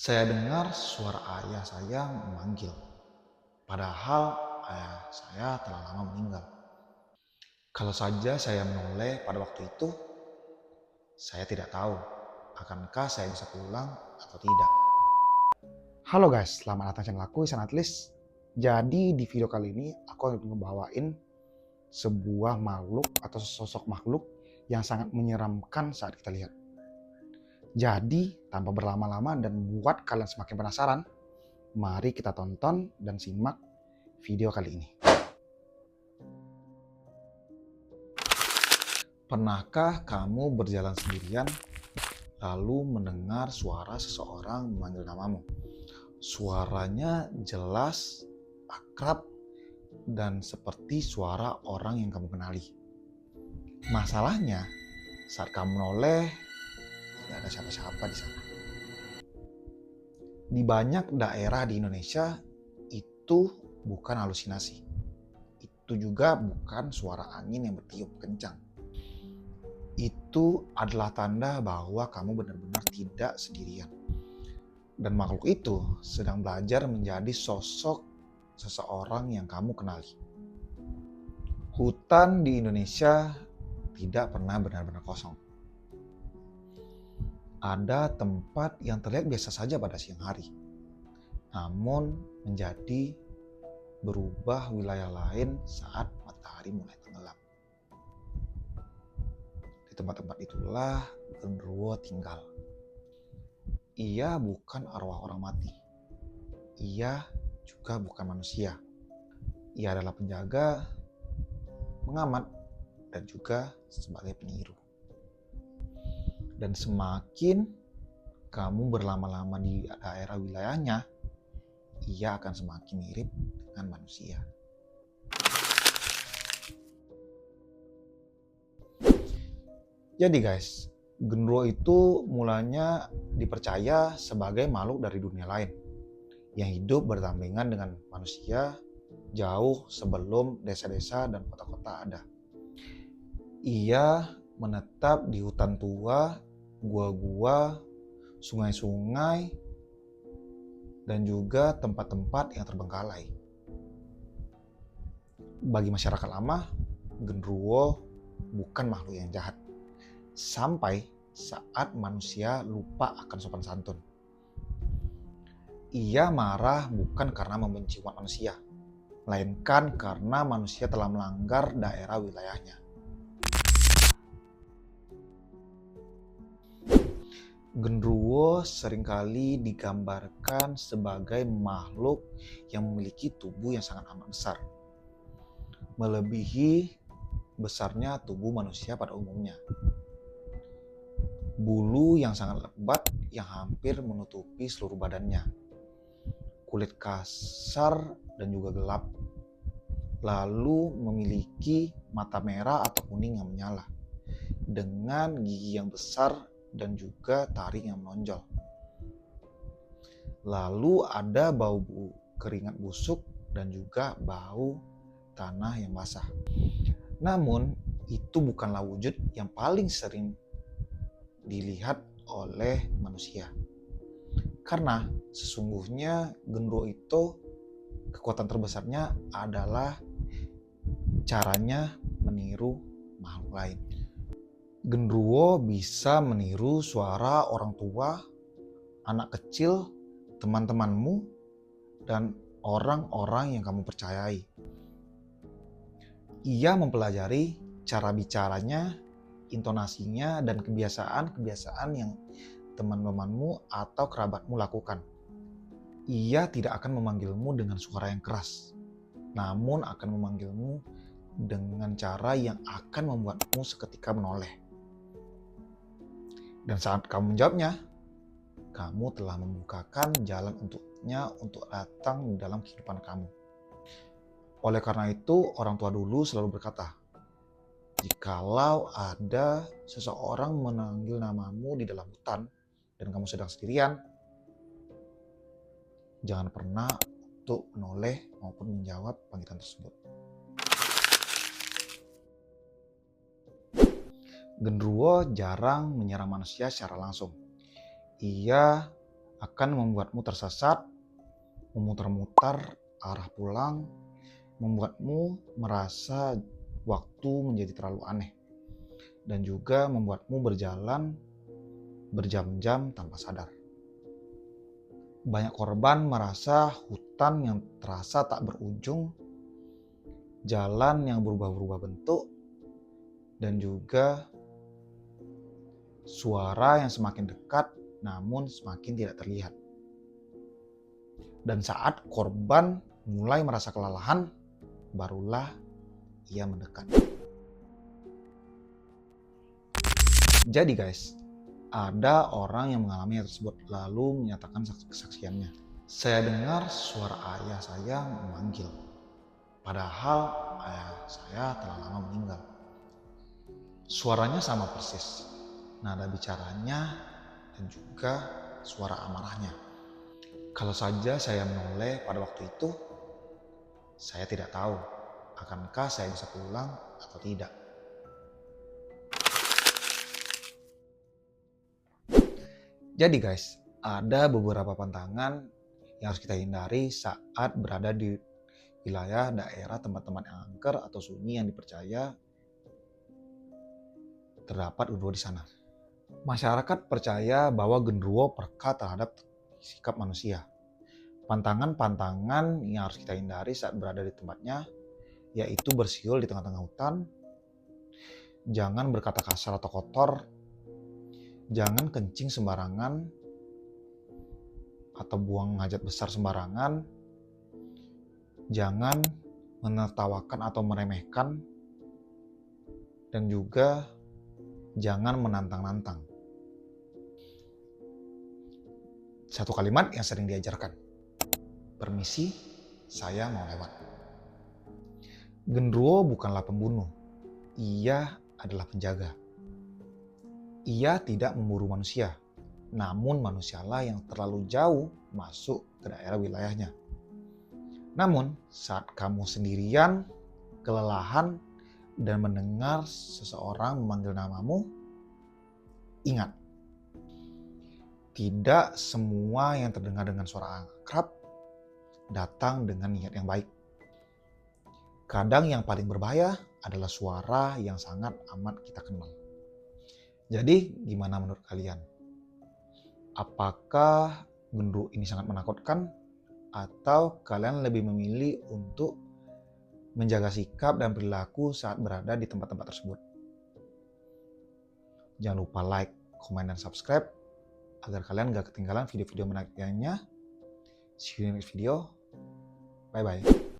Saya dengar suara ayah saya memanggil, padahal ayah saya telah lama meninggal. Kalau saja saya menoleh pada waktu itu, saya tidak tahu akankah saya bisa pulang atau tidak. Halo guys, selamat datang channel aku, Isan Atlis. Jadi di video kali ini aku akan ngebawain sebuah makhluk atau sosok makhluk yang sangat menyeramkan saat kita lihat. Jadi tanpa berlama-lama dan buat kalian semakin penasaran, mari kita tonton dan simak video kali ini. Pernahkah kamu berjalan sendirian lalu mendengar suara seseorang memanggil namamu? Suaranya jelas, akrab, dan seperti suara orang yang kamu kenali. Masalahnya, saat kamu menoleh, tidak ada siapa-siapa di sana. Di banyak daerah di Indonesia, itu bukan halusinasi. Itu juga bukan suara angin yang bertiup kencang. Itu adalah tanda bahwa kamu benar-benar tidak sendirian. Dan makhluk itu sedang belajar menjadi sosok seseorang yang kamu kenali. Hutan di Indonesia tidak pernah benar-benar kosong. Ada tempat yang terlihat biasa saja pada siang hari, namun menjadi berubah wilayah lain saat matahari mulai tenggelam. Di tempat-tempat itulah genderuwo tinggal. Ia bukan arwah orang mati. Ia juga bukan manusia. Ia adalah penjaga, pengamat, dan juga sebagai penyiru. Dan semakin kamu berlama-lama di daerah wilayahnya, ia akan semakin mirip dengan manusia. Jadi guys, genderuwo itu mulanya dipercaya sebagai makhluk dari dunia lain yang hidup berdampingan dengan manusia jauh sebelum desa-desa dan kota-kota ada. Ia menetap di hutan tua, gua-gua, sungai-sungai, dan juga tempat-tempat yang terbengkalai. Bagi masyarakat lama, genderuwo bukan makhluk yang jahat. Sampai saat manusia lupa akan sopan santun. Ia marah bukan karena membenci umat manusia, melainkan karena manusia telah melanggar daerah wilayahnya. Genderuwo seringkali digambarkan sebagai makhluk yang memiliki tubuh yang sangat amat besar, melebihi besarnya tubuh manusia pada umumnya. Bulu yang sangat lebat yang hampir menutupi seluruh badannya. Kulit kasar dan juga gelap. Lalu memiliki mata merah atau kuning yang menyala. Dengan gigi yang besar dan juga taring yang menonjol. Lalu ada bau keringat busuk dan juga bau tanah yang basah. Namun itu bukanlah wujud yang paling sering dilihat oleh manusia. Karena sesungguhnya genderuwo itu kekuatan terbesarnya adalah caranya meniru makhluk lain. Genderuwo bisa meniru suara orang tua, anak kecil, teman-temanmu, dan orang-orang yang kamu percayai. Ia mempelajari cara bicaranya, intonasinya, dan kebiasaan-kebiasaan yang teman-temanmu atau kerabatmu lakukan. Ia tidak akan memanggilmu dengan suara yang keras, namun akan memanggilmu dengan cara yang akan membuatmu seketika menoleh. Dan saat kamu menjawabnya, kamu telah membukakan jalan untuknya untuk datang dalam kehidupan kamu. Oleh karena itu, orang tua dulu selalu berkata, jikalau ada seseorang memanggil namamu di dalam hutan dan kamu sedang sendirian, jangan pernah untuk menoleh maupun menjawab panggilan tersebut. Genderuwo jarang menyerang manusia secara langsung. Ia akan membuatmu tersesat, memutar-mutar arah pulang, membuatmu merasa waktu menjadi terlalu aneh, dan juga membuatmu berjalan berjam-jam tanpa sadar. Banyak korban merasa hutan yang terasa tak berujung, jalan yang berubah-ubah bentuk, dan juga suara yang semakin dekat namun semakin tidak terlihat. Dan saat korban mulai merasa kelelahan, barulah ia mendekat. Jadi guys, ada orang yang mengalami hal tersebut lalu menyatakan kesaksiannya. Saya dengar suara ayah saya memanggil, padahal ayah saya telah lama meninggal. Suaranya sama persis, nada bicaranya dan juga suara amarahnya. Kalau saja saya menoleh pada waktu itu, saya tidak tahu akankah saya bisa pulang atau tidak. Jadi guys, ada beberapa pantangan yang harus kita hindari saat berada di wilayah daerah tempat-tempat yang angker atau sunyi yang dipercaya terdapat genderuwo di sana. Masyarakat percaya bahwa genderuwo peka terhadap sikap manusia. Pantangan-pantangan yang harus kita hindari saat berada di tempatnya yaitu bersiul di tengah-tengah hutan, jangan berkata kasar atau kotor, jangan kencing sembarangan atau buang hajat besar sembarangan, jangan menertawakan atau meremehkan, dan juga jangan menantang-nantang. Satu kalimat yang sering diajarkan, permisi, saya mau lewat. Genderuwo bukanlah pembunuh, ia adalah penjaga. Ia tidak memburu manusia, namun manusialah yang terlalu jauh masuk ke daerah wilayahnya. Namun saat kamu sendirian, kelelahan, dan mendengar seseorang memanggil namamu, ingat, tidak semua yang terdengar dengan suara akrab datang dengan niat yang baik. Kadang yang paling berbahaya adalah suara yang sangat amat kita kenal. Jadi gimana menurut kalian? Apakah genderuwo ini sangat menakutkan? Atau kalian lebih memilih untuk menjaga sikap dan perilaku saat berada di tempat-tempat tersebut? Jangan lupa like, komen, dan subscribe agar kalian gak ketinggalan video-video menarik lainnya. See you in the next video. Bye-bye.